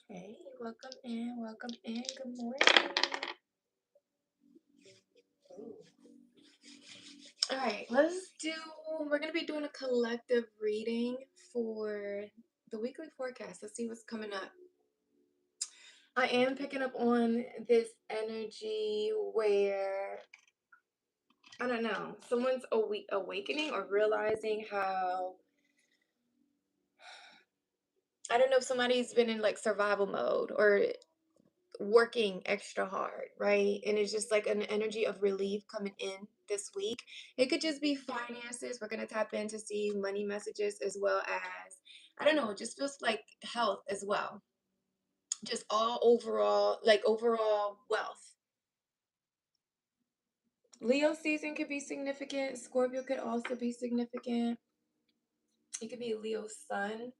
Hey, welcome in, welcome in. Good morning. All right, we're going to be doing a collective reading for the weekly forecast. Let's see what's coming up. I am picking up on this energy where, I don't know, someone's awakening or realizing how, I don't know if somebody's been in like survival mode or working extra hard, right? And it's just like an energy of relief coming in this week. It could just be finances. We're going to tap in to see money messages, as well as, I don't know, it just feels like health as well. Just all overall, like overall wealth. Leo season could be significant. Scorpio could also be significant. It could be Leo's sun.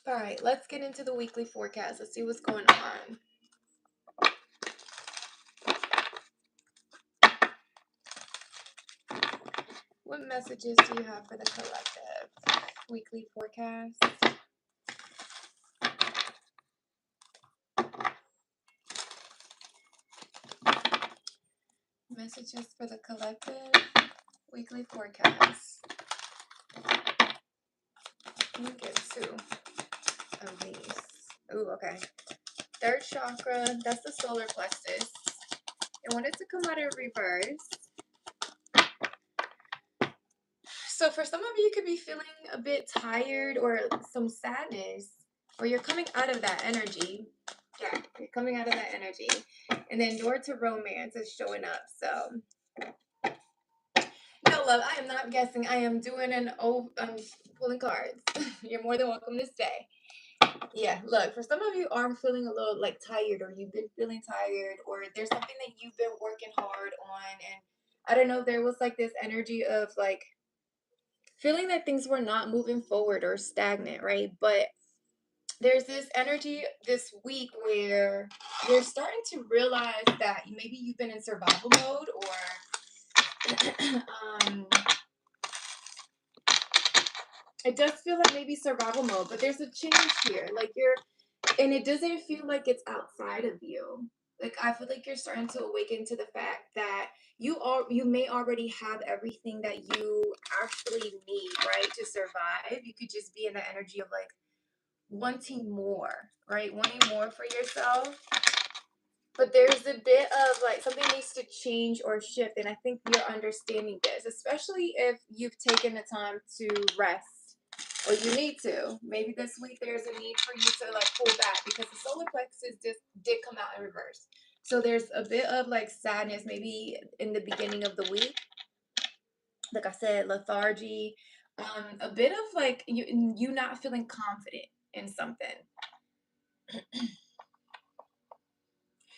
All right, let's get into the weekly forecast. Let's see what's going on. What messages do you have for the collective? Weekly forecast. Messages for the collective. Weekly forecast. Let me get two of these. Ooh, okay. Third chakra, that's the solar plexus. I want it to come out in reverse. So for some of you, you could be feeling a bit tired or some sadness, or you're coming out of that energy. Yeah, you're coming out of that energy. And then door to romance is showing up. So, no, love, I am not guessing. I am doing I'm pulling cards. You're more than welcome to stay. Yeah, look, for some of you are feeling a little like tired, or you've been feeling tired, or there's something that you've been working hard on. And I don't know, there was like this energy of like feeling that things were not moving forward or stagnant, right? But there's this energy this week where you're starting to realize that maybe you've been in survival mode, or it does feel like maybe survival mode, but there's a change here. Like and it doesn't feel like it's outside of you. Like I feel like you're starting to awaken to the fact that you may already have everything that you actually need, right, to survive. You could just be in the energy of like wanting more, right? Wanting more for yourself. But there's a bit of like something needs to change or shift. And I think you're understanding this, especially if you've taken the time to rest or you need to. Maybe this week there's a need for you to like pull back because the solar plexus just did come out in reverse. So there's a bit of like sadness maybe in the beginning of the week. Like I said, lethargy, a bit of like you not feeling confident in something.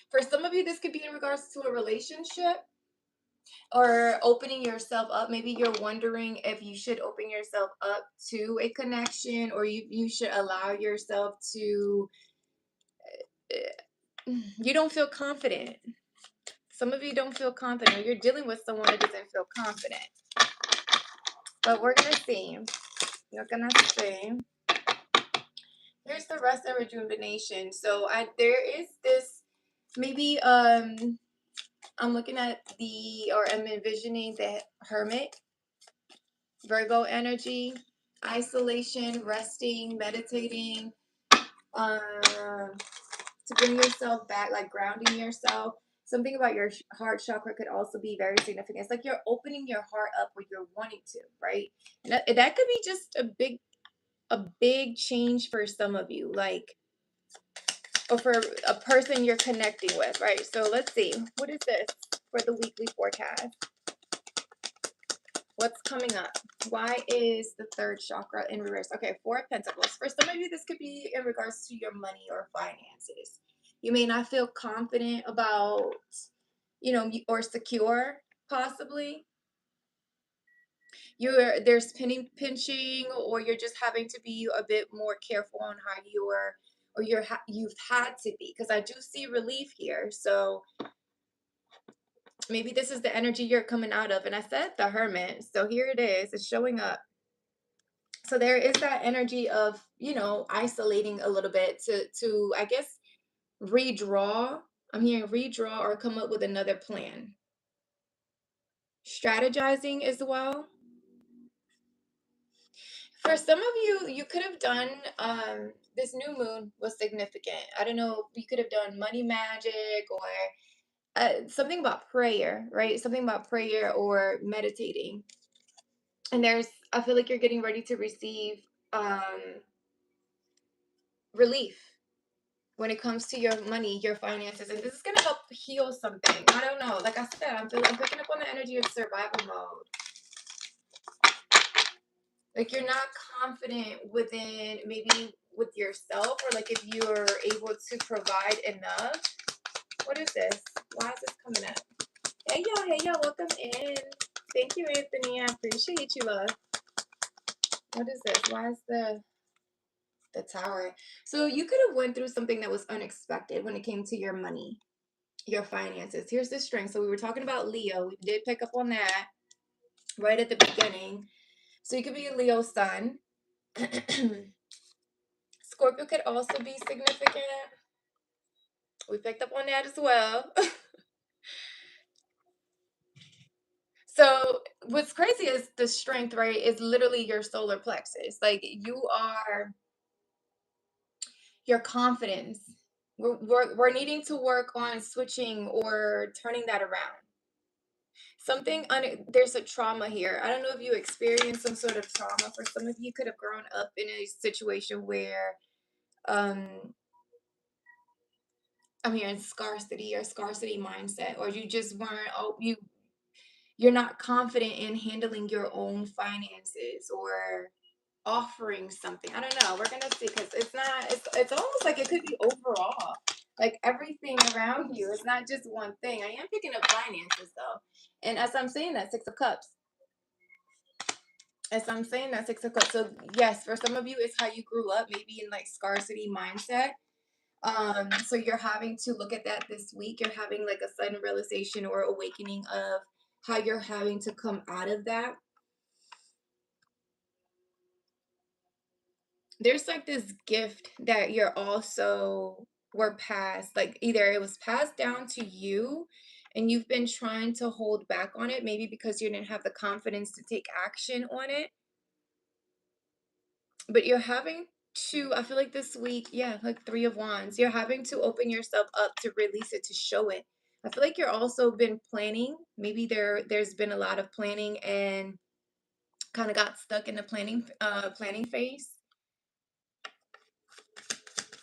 For some of you, this could be in regards to a relationship or opening yourself up. Maybe you're wondering if you should open yourself up to a connection, or you should allow yourself to, you don't feel confident. Some of you don't feel confident, or you're dealing with someone that doesn't feel confident. But we're going to see. You're going to see. Here's the rest of rejuvenation. So there is this, maybe I'm looking at I'm envisioning the Hermit, Virgo energy, isolation, resting, meditating, to bring yourself back, like grounding yourself. Something about your heart chakra could also be very significant. It's like you're opening your heart up where you're wanting to, right? And that could be just a big change for some of you, like, or for a person you're connecting with, right? So let's see. What is this for the weekly forecast? What's coming up? Why is the third chakra in reverse? Okay, Four of Pentacles. For some of you, this could be in regards to your money or finances. You may not feel confident about, or secure, possibly. There's pinching, or you're just having to be a bit more careful on how you've had to be, because I do see relief here. So maybe this is the energy you're coming out of. And I said the Hermit, so here it is. It's showing up. So there is that energy of, isolating a little bit to I guess redraw. I'm hearing redraw or come up with another plan. Strategizing as well. For some of you, you could have done, this new moon was significant. I don't know, you could have done money magic, or something about prayer, right? Something about prayer or meditating. And I feel like you're getting ready to receive relief when it comes to your money, your finances, and this is gonna help heal something. I don't know. Like I said, I'm picking up on the energy of survival mode. Like you're not confident within, maybe with yourself, or like if you're able to provide enough. What is this? Why is this coming up? Hey y'all, welcome in. Thank you, Anthony. I appreciate you, love. What is this? Why is the Tower? So you could have went through something that was unexpected when it came to your money, your finances. Here's the strength. So we were talking about Leo. We did pick up on that right at the beginning. So you could be a Leo sun. Scorpio could also be significant. We picked up on that as well. So what's crazy is the strength, right? Is literally your solar plexus. Like your confidence. We're needing to work on switching or turning that around. There's a trauma here. I don't know if you experienced some sort of trauma. For some of you, could have grown up in a situation where, um, I'm hearing scarcity or scarcity mindset, or you just weren't. You're not confident in handling your own finances or offering something. I don't know. We're gonna see, because it's almost like it could be overall. Like everything around you. It's not just one thing. I am picking up finances though. And as I'm saying that, Six of Cups. As I'm saying that, Six of Cups. So yes, for some of you, it's how you grew up, maybe in like scarcity mindset. So you're having to look at that this week. You're having like a sudden realization or awakening of how you're having to come out of that. There's like this gift that you're also were passed, like either it was passed down to you and you've been trying to hold back on it, maybe because you didn't have the confidence to take action on it, but you're having to, I feel like this week, yeah, like Three of Wands, you're having to open yourself up to release it, to show it. I feel like you're also been planning. Maybe there's been a lot of planning and kind of got stuck in the planning phase.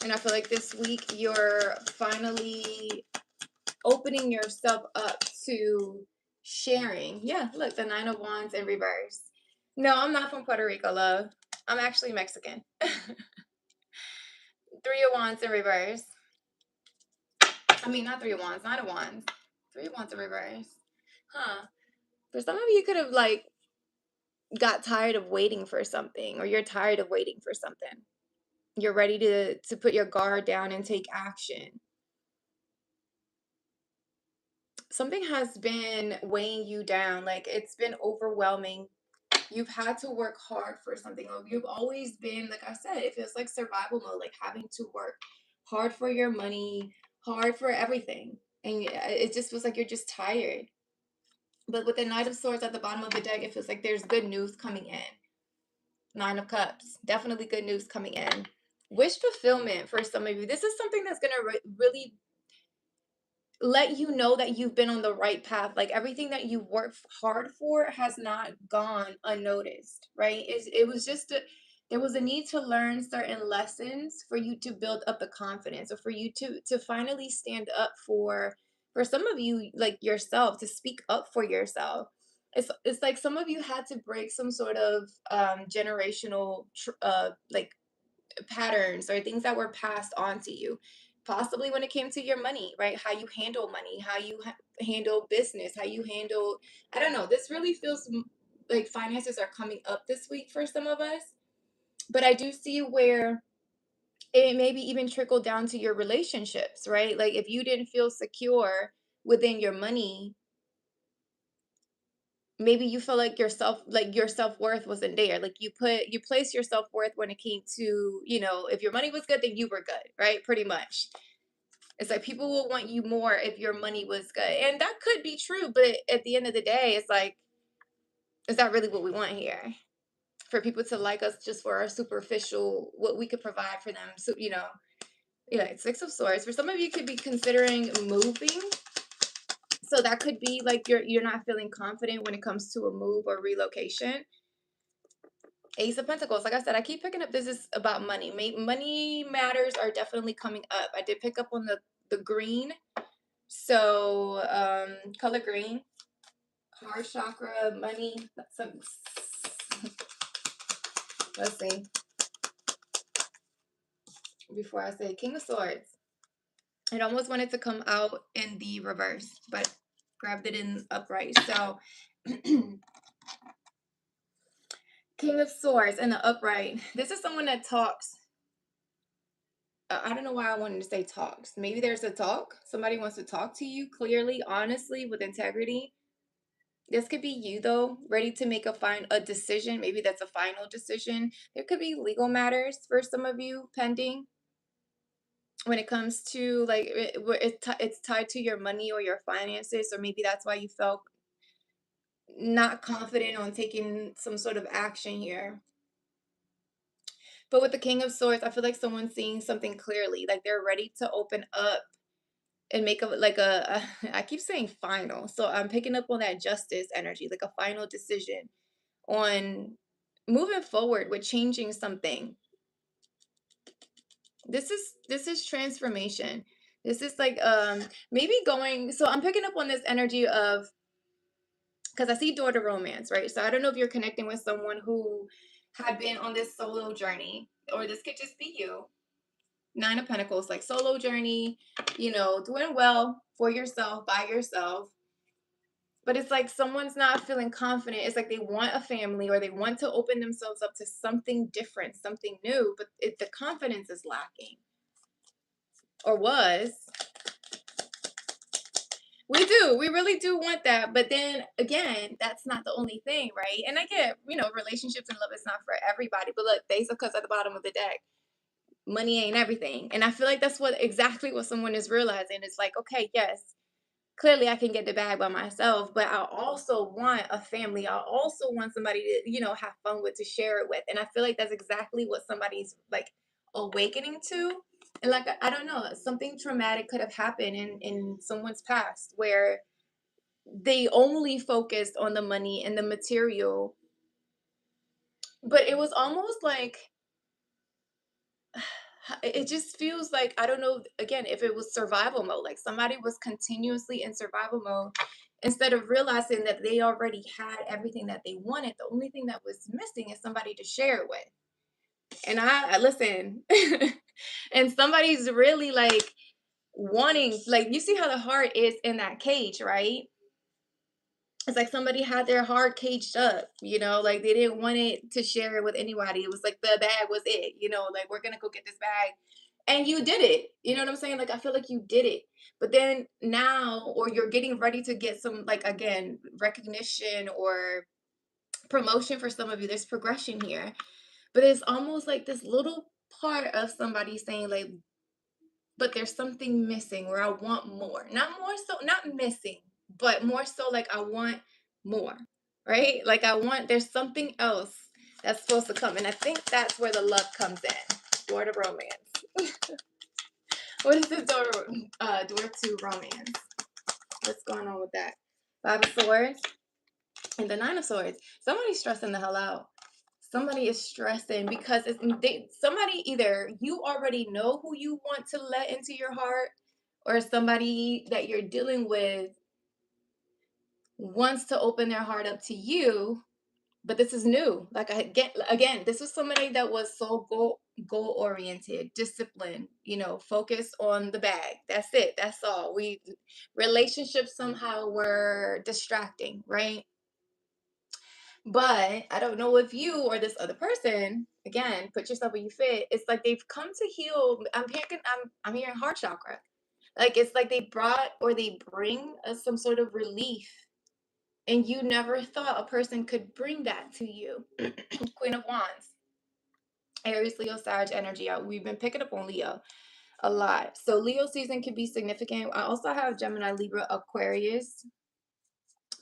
And I feel like this week you're finally opening yourself up to sharing. Yeah, look, the Nine of Wands in reverse. No, I'm not from Puerto Rico, love. I'm actually Mexican. Three of Wands in reverse. I mean, not Three of Wands, Nine of Wands. Three of Wands in reverse. Huh. For some of you, could have like got tired of waiting for something, or you're tired of waiting for something. You're ready to put your guard down and take action. Something has been weighing you down, like it's been overwhelming. You've had to work hard for something. Or you've always been, like I said, it feels like survival mode, like having to work hard for your money, hard for everything. And it just feels like you're just tired. But with the Knight of Swords at the bottom of the deck, it feels like there's good news coming in. Nine of Cups, definitely good news coming in. Wish fulfillment for some of you. This is something that's going to really let you know that you've been on the right path. Like everything that you worked hard for has not gone unnoticed, right? It was just there was a need to learn certain lessons for you to build up the confidence, or for you to finally stand up for some of you, like yourself, to speak up for yourself. It's like some of you had to break some sort of generational like patterns or things that were passed on to you, possibly when it came to your money, right? How you handle money, how you handle business, how you handle, I don't know, this really feels like finances are coming up this week for some of us. But I do see where it maybe even trickled down to your relationships, right? Like if you didn't feel secure within your money, maybe you feel like your self-worth wasn't there. Like you place your self-worth when it came to, if your money was good, then you were good, right? Pretty much. It's like people will want you more if your money was good. And that could be true, but at the end of the day, it's like, is that really what we want here? For people to like us just for our superficial, what we could provide for them. So, yeah, it's Six of Swords. For some of you could be considering moving. So that could be like you're not feeling confident when it comes to a move or relocation. Ace of Pentacles. Like I said, I keep picking up this is about money. Money matters are definitely coming up. I did pick up on the green. So color green, heart chakra, money. Let's see. Before I say King of Swords. It almost wanted to come out in the reverse, but grabbed it in upright. So King of Swords in the upright. This is someone that talks. I don't know why I wanted to say talks. Maybe there's a talk. Somebody wants to talk to you clearly, honestly, with integrity. This could be you though, ready to make a decision. Maybe that's a final decision. There could be legal matters for some of you pending when it comes to like it's tied to your money or your finances, or maybe that's why you felt not confident on taking some sort of action here. But with the King of Swords, I feel like someone's seeing something clearly, like they're ready to open up and make I keep saying final. So I'm picking up on that justice energy, like a final decision on moving forward with changing something. This is transformation. This is like maybe going, so I'm picking up on this energy of, because I see door to romance, right? So I don't know if you're connecting with someone who had been on this solo journey, or this could just be you. Nine of Pentacles, like solo journey, doing well for yourself, by yourself. But it's like someone's not feeling confident. It's like they want a family, or they want to open themselves up to something different, something new, but the confidence is lacking, or was. We really do want that. But then again, that's not the only thing, right? And I get, relationships and love is not for everybody. But look, Ace of Cups at the bottom of the deck. Money ain't everything. And I feel like that's exactly what someone is realizing. It's like, okay, yes, clearly I can get the bag by myself, but I also want a family. I also want somebody to, have fun with, to share it with. And I feel like that's exactly what somebody's like awakening to. And like, I don't know, something traumatic could have happened in someone's past where they only focused on the money and the material, but it was almost like it just feels like, I don't know, again, if it was survival mode, like somebody was continuously in survival mode instead of realizing that they already had everything that they wanted. The only thing that was missing is somebody to share it with. And I listen, and somebody's really like wanting, like, you see how the heart is in that cage, right? It's like somebody had their heart caged up, like they didn't want it to share it with anybody. It was like the bag was it, like, we're gonna go get this bag. And you did it. You know what I'm saying? Like, I feel like you did it. But then now, or you're getting ready to get some, like, again, recognition or promotion for some of you. There's progression here. But it's almost like this little part of somebody saying, like, but there's something missing where I want more. Not more so, not missing, but more so like I want more, right? Like there's something else that's supposed to come. And I think that's where the love comes in. Door to romance. What is the door to romance? What's going on with that? Five of Swords and the Nine of Swords. Somebody's stressing the hell out. Somebody is stressing because somebody, either you already know who you want to let into your heart, or somebody that you're dealing with wants to open their heart up to you. But this is new. Like, again, this was somebody that was so goal oriented, disciplined, focused on the bag. That's it. That's all. Relationships somehow were distracting, right? But I don't know if you or this other person, again, put yourself where you fit. It's like they've come to heal. I'm hearing heart chakra. Like, it's like they brought, or they bring some sort of relief, and you never thought a person could bring that to you. Queen of Wands, Aries, Leo, Sag energy. We've been picking up on Leo a lot. So Leo season could be significant. I also have Gemini, Libra, Aquarius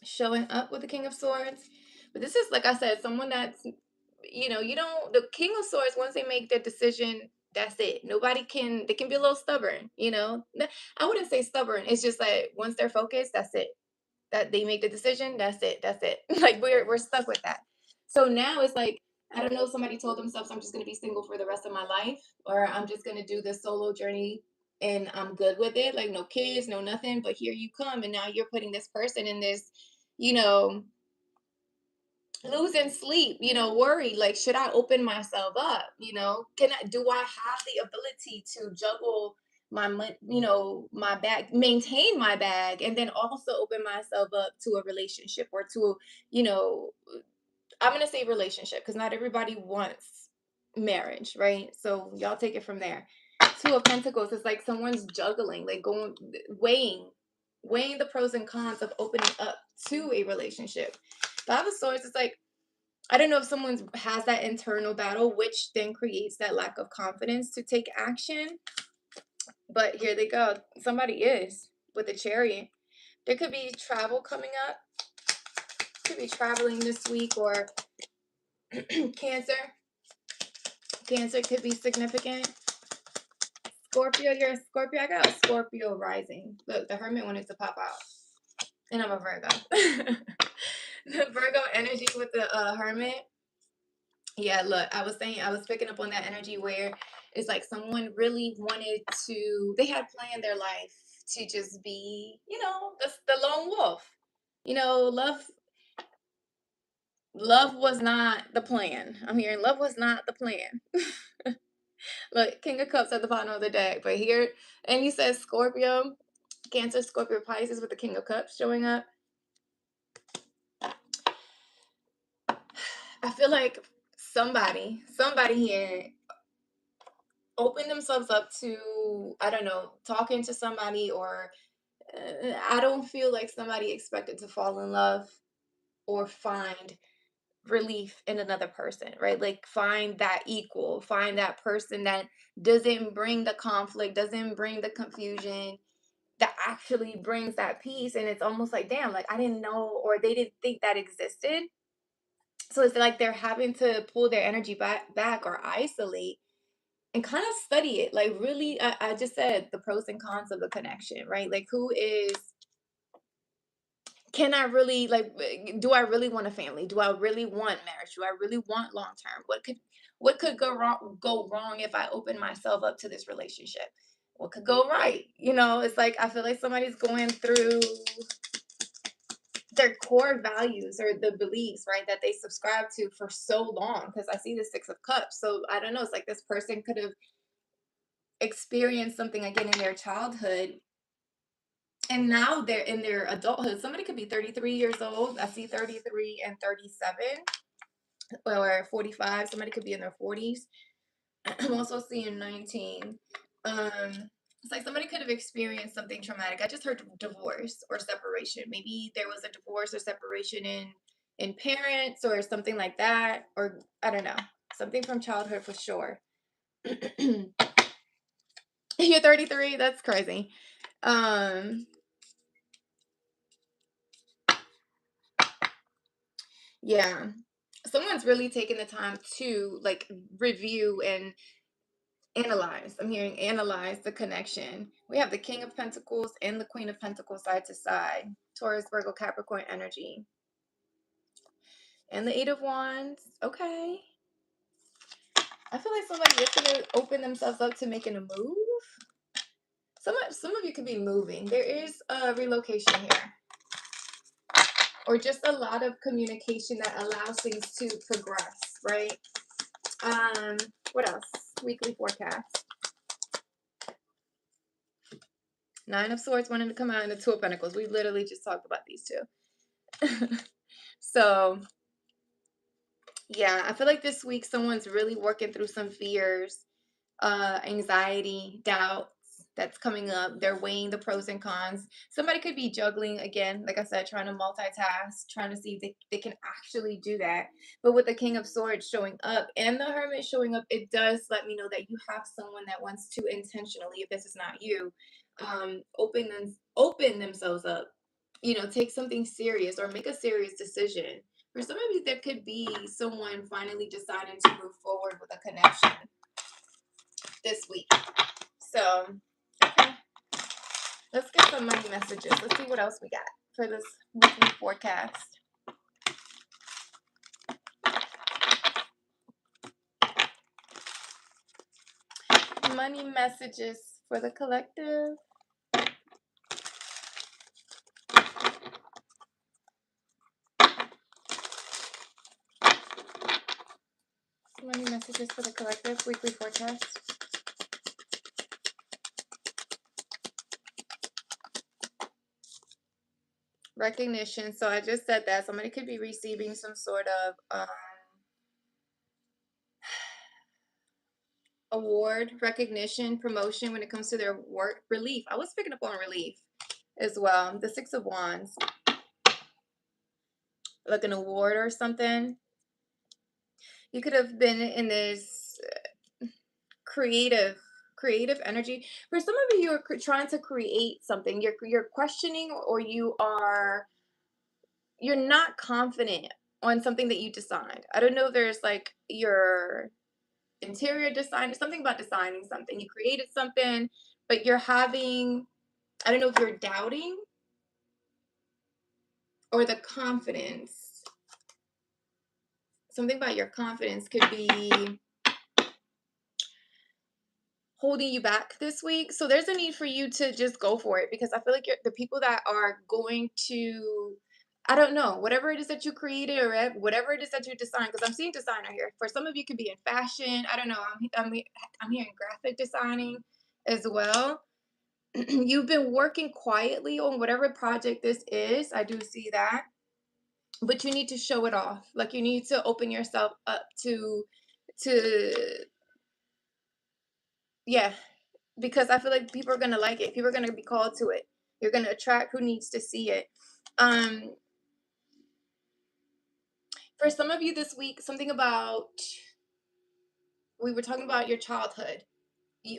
showing up with the King of Swords. But this is, like I said, someone that's, you don't, the King of Swords, once they make their decision, that's it. They can be a little stubborn. I wouldn't say stubborn. It's just like, once they're focused, that's it. That they make the decision, that's it. That's it. Like, we're stuck with that. So now it's like, I don't know, somebody told themselves, I'm just going to be single for the rest of my life, or I'm just going to do this solo journey and I'm good with it. Like, no kids, no nothing. But here you come, and now you're putting this person in this, you know, losing sleep, worry, like, should I open myself up? Do I have the ability to juggle my bag, maintain my bag, and then also open myself up to a relationship, or to, you know, I'm going to say relationship, because not everybody wants marriage, right? So y'all take it from there. Two of Pentacles is like someone's juggling, like weighing the pros and cons of opening up to a relationship. Five of Swords is like, I don't know if someone has that internal battle, which then creates that lack of confidence to take action. But here they go. Somebody is with the Chariot. There could be travel coming up. Could be traveling this week, or Cancer. Cancer could be significant. Scorpio, you're a Scorpio. I got a Scorpio rising. Look, the Hermit wanted to pop out. And I'm a Virgo. The Virgo energy with the Hermit. Yeah, look, I was picking up on that energy where it's like someone really wanted to, they had planned their life to just be, the lone wolf. Love was not the plan. I'm hearing love was not the plan. Look, King of Cups at the bottom of the deck, but here, and you said Scorpio, Cancer, Scorpio, Pisces with the King of Cups showing up. I feel like somebody here open themselves up to, I don't know, talking to somebody, or I don't feel like somebody expected to fall in love or find relief in another person, right? Like, find that equal, find that person that doesn't bring the conflict, doesn't bring the confusion, that actually brings that peace. And it's almost like, damn, like, I didn't know, or they didn't think that existed. So it's like they're having to pull their energy back or isolate and kind of study it. Like really, I just said the pros and cons of the connection, right? Like who is can I really like do I really want a family? Do I really want marriage? Do I really want long term? What could go wrong if I open myself up to this relationship? What could go right? It's like I feel like somebody's going through their core values or the beliefs, right, that they subscribe to for so long. Because I see the Six of Cups. So I don't know. It's like this person could have experienced something again in their childhood, and now they're in their adulthood. Somebody could be 33 years old. I see 33 and 37 or 45. Somebody could be in their 40s. I'm also seeing 19. It's like somebody could have experienced something traumatic. I just heard divorce or separation. Maybe there was a divorce or separation in parents or something like that, or I don't know, something from childhood for sure. You're 33. That's crazy. Yeah. Someone's really taking the time to like review and analyze. I'm hearing analyze the connection. We have the King of Pentacles and the Queen of Pentacles side to side. Taurus, Virgo, Capricorn energy. And the Eight of Wands. Okay. I feel like somebody is going to open themselves up to making a move. Some of you could be moving. There is a relocation here. Or just a lot of communication that allows things to progress, right? What else? Weekly forecast. Nine of Swords wanting to come out, and the Two of Pentacles. We literally just talked about these two. So, yeah, I feel like this week someone's really working through some fears, anxiety, doubts that's coming up. They're weighing the pros and cons. Somebody could be juggling again, like I said, trying to multitask, trying to see if they can actually do that. But with the King of Swords showing up and the Hermit showing up, it does let me know that you have someone that wants to intentionally, if this is not you, open themselves up. Take something serious or make a serious decision. For some of you, there could be someone finally deciding to move forward with a connection this week. So, okay, let's get some money messages. Let's see what else we got for this weekly forecast. Money messages for the collective. Money messages for the collective weekly forecast. Recognition. So I just said that somebody could be receiving some sort of award, recognition, promotion when it comes to their work. Relief. I was picking up on relief as well. The Six of Wands. Like an award or something. You could have been in this creative energy. For some of you, you're trying to create something. You're questioning, or you're not confident on something that you designed. I don't know if there's like your interior design, something about designing something. You created something, but you're having, I don't know if you're doubting or the confidence. Something about your confidence could be holding you back this week. So there's a need for you to just go for it, because I feel like the people that are going to, I don't know, whatever it is that you created or whatever it is that you designed, because I'm seeing designer here. For some of you, could be in fashion. I don't know. I'm hearing graphic designing as well. You've been working quietly on whatever project this is. I do see that. But you need to show it off. Like you need to open yourself up to yeah, because I feel like people are gonna like it. People are gonna be called to it. You're gonna attract who needs to see it. For some of you this week, something about, we were talking about your childhood.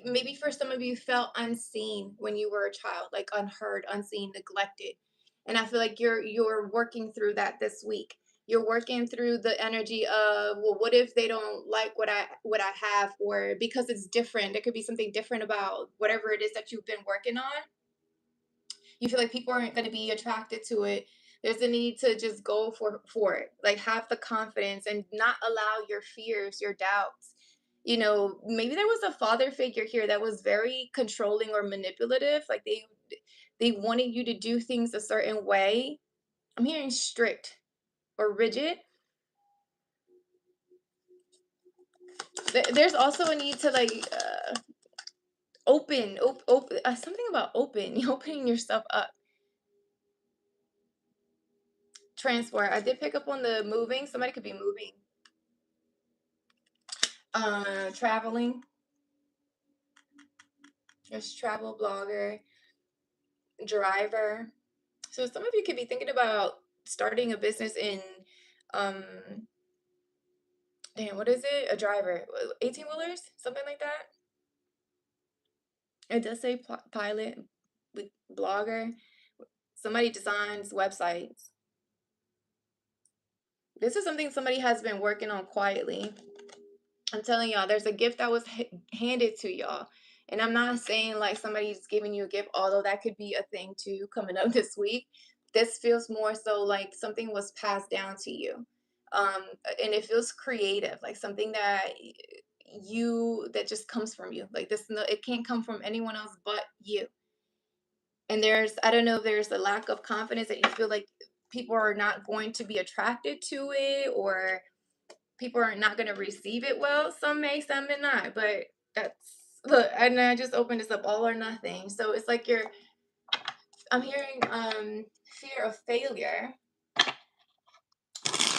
Maybe for some of you felt unseen when you were a child, like unheard, unseen, neglected. And I feel like you're working through that this week. You're working through the energy of, well, what if they don't like what I have, or because it's different. There could be something different about whatever it is that you've been working on. You feel like people aren't going to be attracted to it. There's a need to just go for it. Like, have the confidence and not allow your fears, your doubts. Maybe there was a father figure here that was very controlling or manipulative. Like, they wanted you to do things a certain way. I'm hearing strict or rigid. There's also a need to, like, open, something about opening yourself up. Transport. I did pick up on the moving. Somebody could be moving. Traveling. There's travel blogger, driver. So some of you could be thinking about starting a business in, um, damn, what is it? A driver, 18-wheelers, something like that. It does say pilot, with blogger. Somebody designs websites. This is something somebody has been working on quietly. I'm telling y'all, there's a gift that was handed to y'all. And I'm not saying like somebody's giving you a gift, although that could be a thing too coming up this week. This feels more so like something was passed down to you. And it feels creative, like something that just comes from you. Like this, no, it can't come from anyone else but you. And I don't know if there's a lack of confidence that you feel like people are not going to be attracted to it, or people are not going to receive it well. Some may, some may not, but look, and I just opened this up, all or nothing. So it's like I'm hearing fear of failure,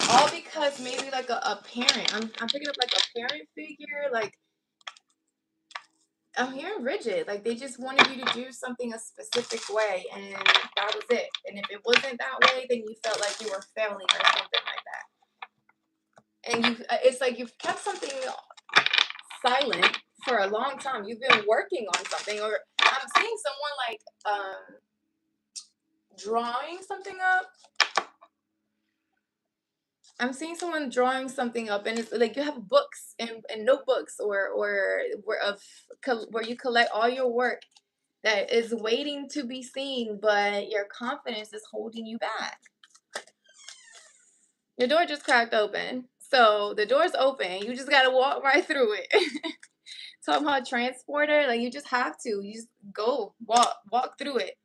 all because maybe like a parent. I'm picking up like a parent figure. Like, I'm hearing rigid, like they just wanted you to do something a specific way, and that was it. And if it wasn't that way, then you felt like you were failing or something like that. And it's like you've kept something silent for a long time. You've been working on something, or I'm seeing someone like drawing something up. I'm seeing someone drawing something up, and it's like you have books and notebooks, or where you collect all your work that is waiting to be seen, but your confidence is holding you back. The door just cracked open. So the door's open. You just gotta walk right through it. Talking about transporter, like you just have to. You just go, walk through it.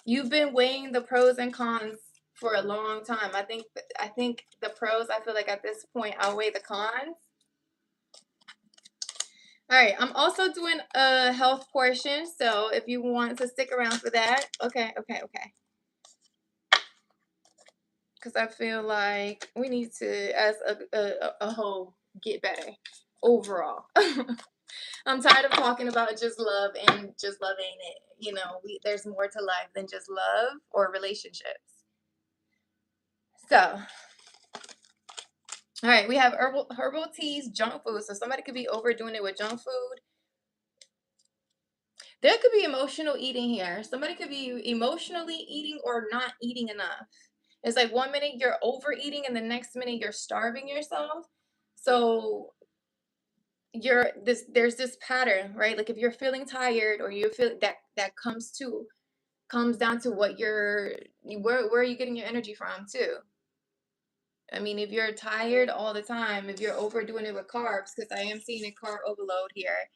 You've been weighing the pros and cons for a long time. I think the pros, I feel like at this point outweigh the cons. All right, I'm also doing a health portion, so if you want to stick around for that, okay. Because I feel like we need to, as a whole, get better overall. I'm tired of talking about just love and just love ain't it. There's more to life than just love or relationships. So, all right, we have herbal teas, junk food. So somebody could be overdoing it with junk food. There could be emotional eating here. Somebody could be emotionally eating or not eating enough. It's like 1 minute you're overeating and the next minute you're starving yourself. So there's this pattern, right? Like if you're feeling tired, or you feel that comes down to where are you getting your energy from too? I mean, if you're tired all the time, if you're overdoing it with carbs, because I am seeing a carb overload here,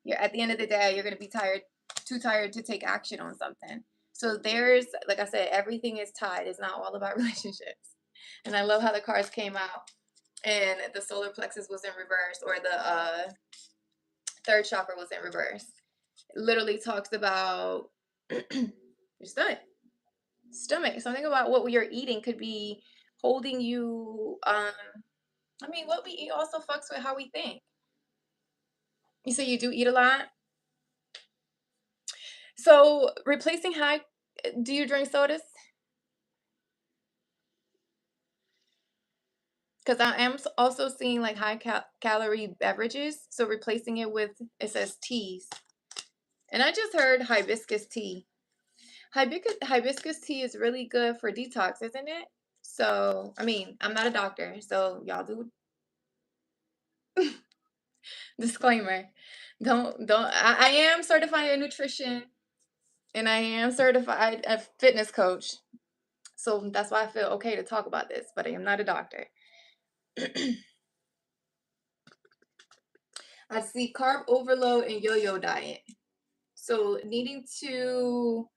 you're at the end of the day, you're going to be too tired to take action on something. So like I said, everything is tied. It's not all about relationships. And I love how the cards came out and the solar plexus was in reverse, or the third chakra was in reverse. It literally talks about your stomach. Something about what you're eating could be holding you. I mean, what we eat also fucks with how we think. You say you do eat a lot. So replacing do you drink sodas? Because I am also seeing like high calorie beverages. So replacing it with, it says teas. And I just heard hibiscus tea. Hibiscus tea is really good for detox, isn't it? So, I mean, I'm not a doctor, so y'all do disclaimer. Don't I am certified in nutrition and I am certified a fitness coach. So that's why I feel okay to talk about this, but I am not a doctor. I see carb overload and yo-yo diet. So needing to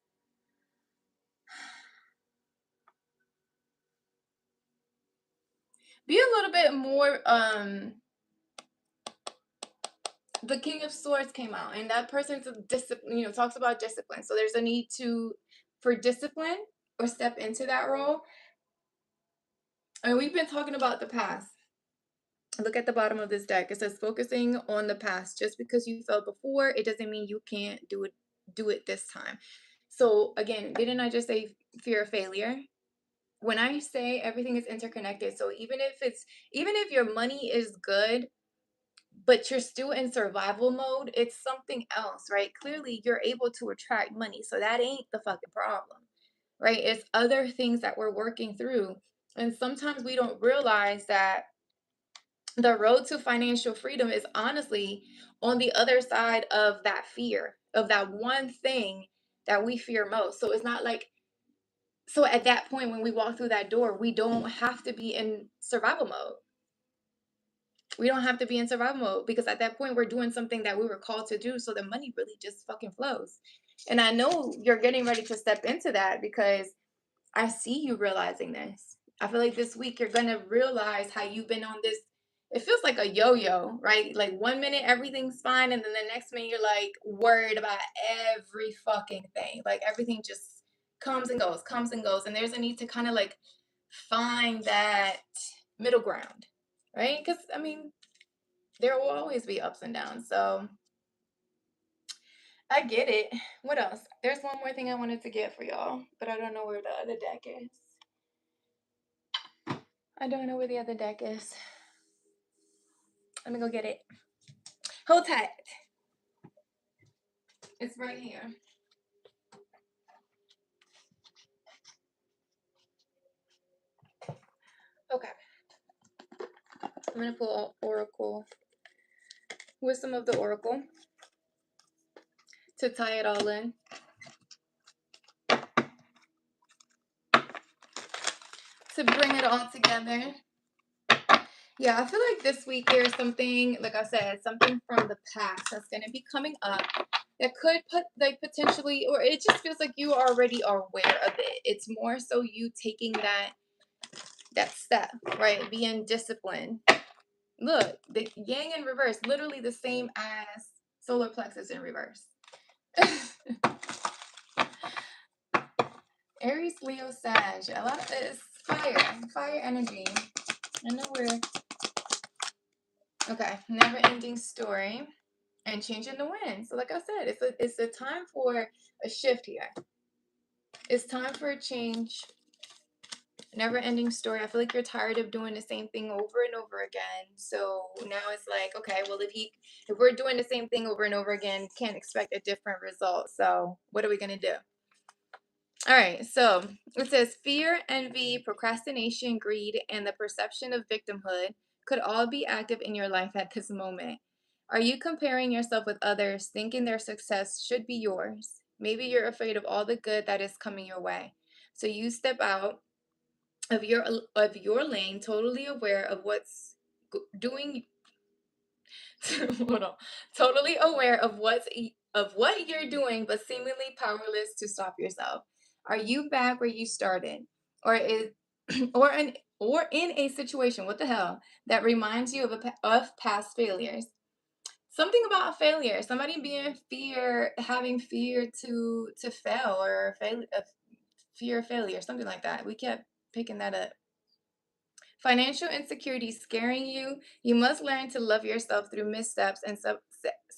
be a little bit more the King of Swords came out, and that person's a discipline, talks about discipline. So there's a need for discipline or step into that role. And we've been talking about the past. Look at the bottom of this deck. It says focusing on the past. Just because you failed before, it doesn't mean you can't do it this time. So again, didn't I just say fear of failure? When I say everything is interconnected, so even if your money is good, but you're still in survival mode, it's something else, right? Clearly, you're able to attract money, so that ain't the fucking problem, right? It's other things that we're working through. And sometimes we don't realize that the road to financial freedom is honestly on the other side of that fear, of that one thing that we fear most. So it's not like, so at that point, when we walk through that door, we don't have to be in survival mode. We don't have to be in survival mode because at that point we're doing something that we were called to do. So the money really just fucking flows. And I know you're getting ready to step into that because I see you realizing this. I feel like this week you're going to realize how you've been on this. It feels like a yo-yo, right? Like 1 minute everything's fine, and then the next minute you're like worried about every fucking thing. Like everything just comes and goes, comes and goes. And there's a need to kind of like find that middle ground, right? Because I mean, there will always be ups and downs. So I get it. What else? There's one more thing I wanted to get for y'all, but I don't know where the other deck is. I don't know where the other deck is. Let me go get it. Hold tight. It's right here. Okay. I'm going to pull Oracle, Wisdom of the Oracle, to tie it all in. To bring it all together. Yeah, I feel like this week there's something, like I said, something from the past that's going to be coming up that could put like potentially, or it just feels like you already are aware of it. It's more so you taking that step, right? Being disciplined. Look, the yang in reverse, literally the same as solar plexus in reverse. Aries, Leo, Sag. A lot of it's fire energy. I know we're okay. Never ending story and changing the wind. So, like I said, it's a time for a shift here. It's time for a change. Never ending story. I feel like you're tired of doing the same thing over and over again. So now it's like, okay, well, if we're doing the same thing over and over again, can't expect a different result. So what are we gonna do? All right, so it says fear, envy, procrastination, greed, and the perception of victimhood could all be active in your life at this moment. Are you comparing yourself with others, thinking their success should be yours? Maybe you're afraid of all the good that is coming your way. So you step out of your lane, totally aware of what's doing hold on, totally aware of what you're doing, but seemingly powerless to stop yourself. Are you back where you started, or is or in a situation, what the hell, that reminds you of past failures? Something about failure. Somebody being having fear to fail, or fear of failure, something like that. We kept picking that up. Financial insecurity scaring you. You must learn to love yourself through missteps and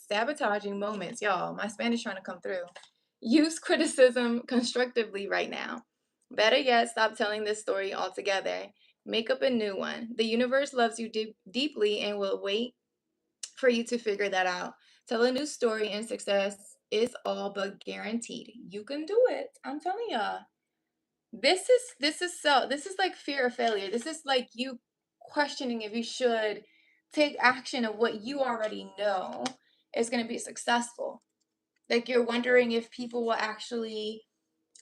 sabotaging moments. Y'all, my Spanish trying to come through. Use criticism constructively right now. Better yet, stop telling this story altogether. Make up a new one. The universe loves you deeply and will wait for you to figure that out. Tell a new story, and success is all but guaranteed. You can do it. I'm telling y'all. This is like fear of failure. This is like you questioning if you should take action of what you already know is going to be successful. Like you're wondering if people will actually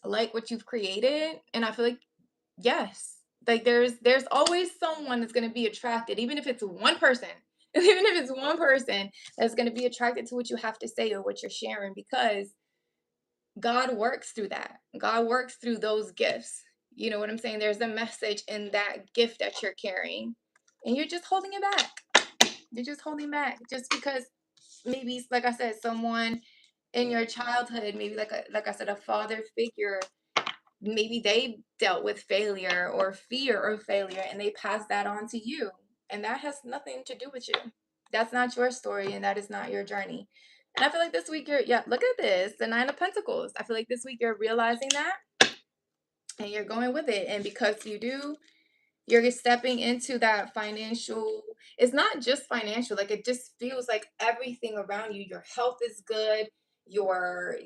like what you've created, and I feel like yes. Like there's always someone that's going to be attracted, even if it's one person. Even if it's one person that's going to be attracted to what you have to say or what you're sharing, because God works through that. God works through those gifts. You know what I'm saying? There's a message in that gift that you're carrying, and you're just holding it back. You're just holding back just because maybe, like I said, someone in your childhood, maybe like I said, a father figure, maybe they dealt with failure or fear of failure, and they passed that on to you, and that has nothing to do with you. That's not your story, and that is not your journey. And I feel like this week yeah, look at this, the Nine of Pentacles. I feel like this week you're realizing that, and you're going with it. And because you do, you're stepping into that financial, it's not just financial, like it just feels like everything around you, your health is good, your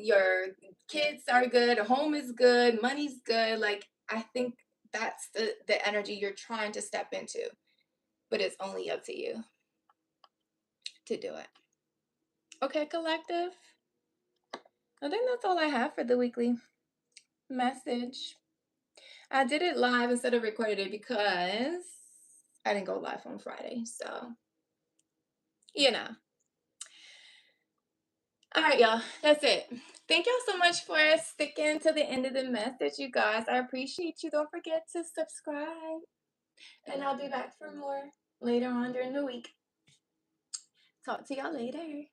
kids are good, home is good, money's good. Like I think that's the energy you're trying to step into, but it's only up to you to do it. Okay, collective, I think that's all I have for the weekly message. I did it live instead of recorded it because I didn't go live on Friday, so you know. All right, y'all. That's it. Thank y'all so much for sticking to the end of the message, you guys. I appreciate you. Don't forget to subscribe. And I'll be back for more later on during the week. Talk to y'all later.